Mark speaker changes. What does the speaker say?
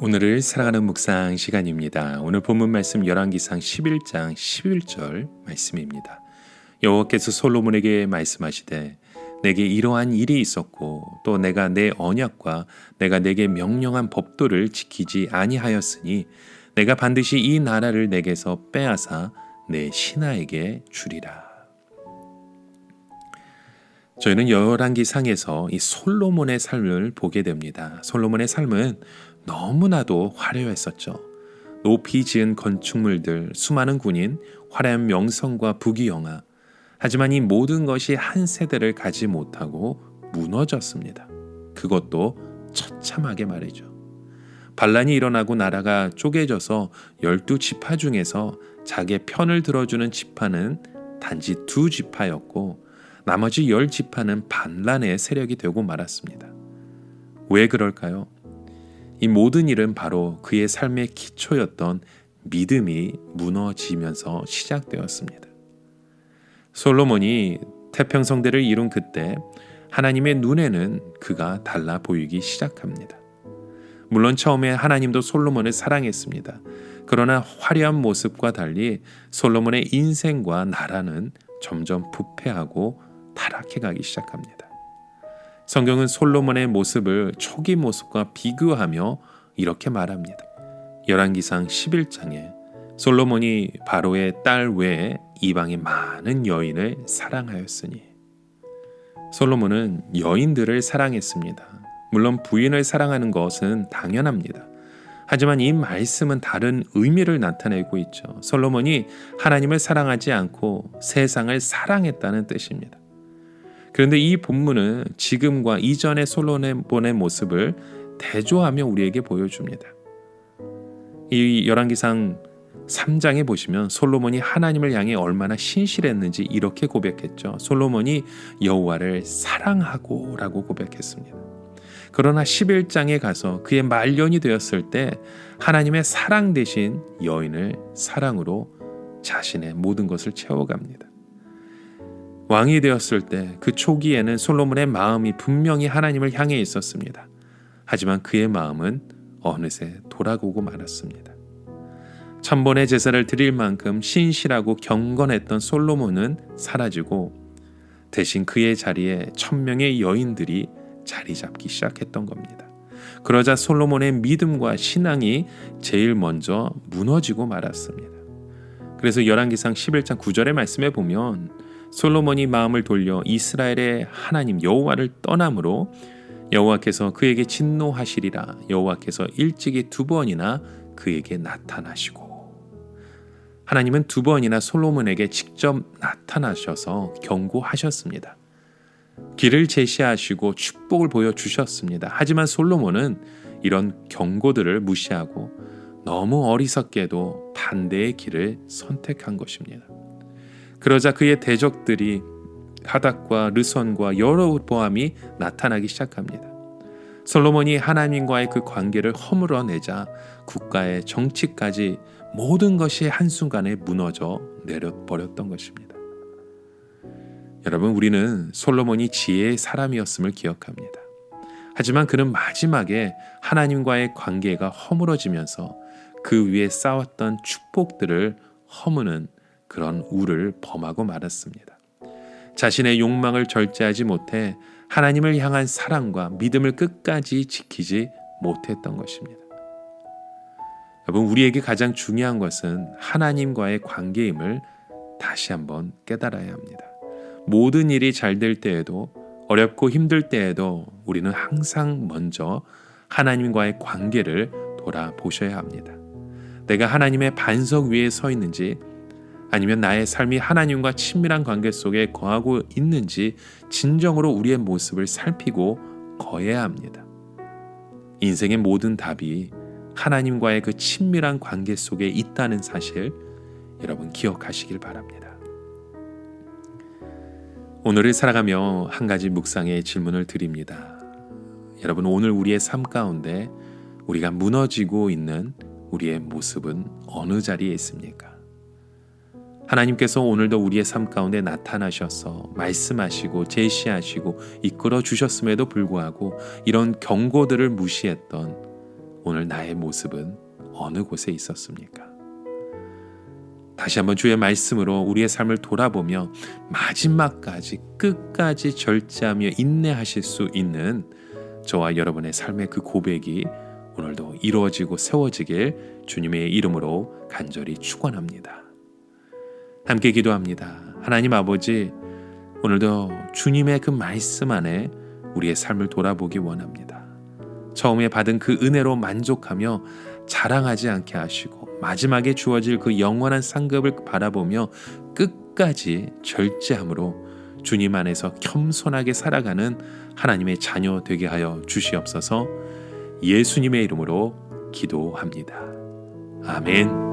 Speaker 1: 오늘을 사랑하는 묵상 시간입니다. 오늘 본문 말씀 열왕기상 11장 11절 말씀입니다. 여호와께서 솔로몬에게 말씀하시되 내게 이러한 일이 있었고 또 내가 내 언약과 내가 내게 명령한 법도를 지키지 아니하였으니 내가 반드시 이 나라를 내게서 빼앗아 내 신하에게 주리라. 저희는 열왕기상에서 이 솔로몬의 삶을 보게 됩니다. 솔로몬의 삶은 너무나도 화려했었죠. 높이 지은 건축물들, 수많은 군인, 화려한 명성과 부귀영화. 하지만 이 모든 것이 한 세대를 가지 못하고 무너졌습니다. 그것도 처참하게 말이죠. 반란이 일어나고 나라가 쪼개져서 12지파 중에서 자기의 편을 들어주는 지파는 단지 2지파였고 나머지 10지파는 반란의 세력이 되고 말았습니다. 왜 그럴까요? 이 모든 일은 바로 그의 삶의 기초였던 믿음이 무너지면서 시작되었습니다. 솔로몬이 태평성대를 이룬 그때 하나님의 눈에는 그가 달라 보이기 시작합니다. 물론 처음에 하나님도 솔로몬을 사랑했습니다. 그러나 화려한 모습과 달리 솔로몬의 인생과 나라는 점점 부패하고 타락해가기 시작합니다. 성경은 솔로몬의 모습을 초기 모습과 비교하며 이렇게 말합니다. 열왕기상 11장에 솔로몬이 바로의 딸 외에 이방의 많은 여인을 사랑하였으니. 솔로몬은 여인들을 사랑했습니다. 물론 부인을 사랑하는 것은 당연합니다. 하지만 이 말씀은 다른 의미를 나타내고 있죠. 솔로몬이 하나님을 사랑하지 않고 세상을 사랑했다는 뜻입니다. 그런데 이 본문은 지금과 이전의 솔로몬의 모습을 대조하며 우리에게 보여줍니다. 이 열왕기상 3장에 보시면 솔로몬이 하나님을 향해 얼마나 신실했는지 이렇게 고백했죠. 솔로몬이 여호와를 사랑하고 라고 고백했습니다. 그러나 11장에 가서 그의 말년이 되었을 때 하나님의 사랑 대신 여인을 사랑으로 자신의 모든 것을 채워갑니다. 왕이 되었을 때 그 초기에는 솔로몬의 마음이 분명히 하나님을 향해 있었습니다. 하지만 그의 마음은 어느새 돌아오고 말았습니다. 1000번의 제사를 드릴 만큼 신실하고 경건했던 솔로몬은 사라지고 대신 그의 자리에 1000명의 여인들이 자리 잡기 시작했던 겁니다. 그러자 솔로몬의 믿음과 신앙이 제일 먼저 무너지고 말았습니다. 그래서 열왕기상 11장 9절의 말씀에 보면 솔로몬이 마음을 돌려 이스라엘의 하나님 여호와를 떠남으로 여호와께서 그에게 진노하시리라. 여호와께서 일찍이 2번이나 그에게 나타나시고. 하나님은 2번이나 솔로몬에게 직접 나타나셔서 경고하셨습니다. 길을 제시하시고 축복을 보여주셨습니다. 하지만 솔로몬은 이런 경고들을 무시하고 너무 어리석게도 반대의 길을 선택한 것입니다. 그러자 그의 대적들이 하닥과 르손과 여로보암이 나타나기 시작합니다. 솔로몬이 하나님과의 그 관계를 허물어내자 국가의 정치까지 모든 것이 한순간에 무너져 내려버렸던 것입니다. 여러분, 우리는 솔로몬이 지혜의 사람이었음을 기억합니다. 하지만 그는 마지막에 하나님과의 관계가 허물어지면서 그 위에 쌓았던 축복들을 허무는 그런 우를 범하고 말았습니다. 자신의 욕망을 절제하지 못해 하나님을 향한 사랑과 믿음을 끝까지 지키지 못했던 것입니다. 여러분, 우리에게 가장 중요한 것은 하나님과의 관계임을 다시 한번 깨달아야 합니다. 모든 일이 잘 될 때에도 어렵고 힘들 때에도 우리는 항상 먼저 하나님과의 관계를 돌아보셔야 합니다. 내가 하나님의 반석 위에 서 있는지 아니면 나의 삶이 하나님과 친밀한 관계 속에 거하고 있는지 진정으로 우리의 모습을 살피고 거해야 합니다. 인생의 모든 답이 하나님과의 그 친밀한 관계 속에 있다는 사실 여러분 기억하시길 바랍니다. 오늘을 살아가며 한 가지 묵상의 질문을 드립니다. 여러분, 오늘 우리의 삶 가운데 우리가 무너지고 있는 우리의 모습은 어느 자리에 있습니까? 하나님께서 오늘도 우리의 삶 가운데 나타나셔서 말씀하시고 제시하시고 이끌어 주셨음에도 불구하고 이런 경고들을 무시했던 오늘 나의 모습은 어느 곳에 있었습니까? 다시 한번 주의 말씀으로 우리의 삶을 돌아보며 마지막까지 끝까지 절제하며 인내하실 수 있는 저와 여러분의 삶의 그 고백이 오늘도 이루어지고 세워지길 주님의 이름으로 간절히 축원합니다. 함께 기도합니다. 하나님 아버지, 오늘도 주님의 그 말씀 안에 우리의 삶을 돌아보기 원합니다. 처음에 받은 그 은혜로 만족하며 자랑하지 않게 하시고 마지막에 주어질 그 영원한 상급을 바라보며 끝까지 절제함으로 주님 안에서 겸손하게 살아가는 하나님의 자녀 되게 하여 주시옵소서. 예수님의 이름으로 기도합니다. 아멘.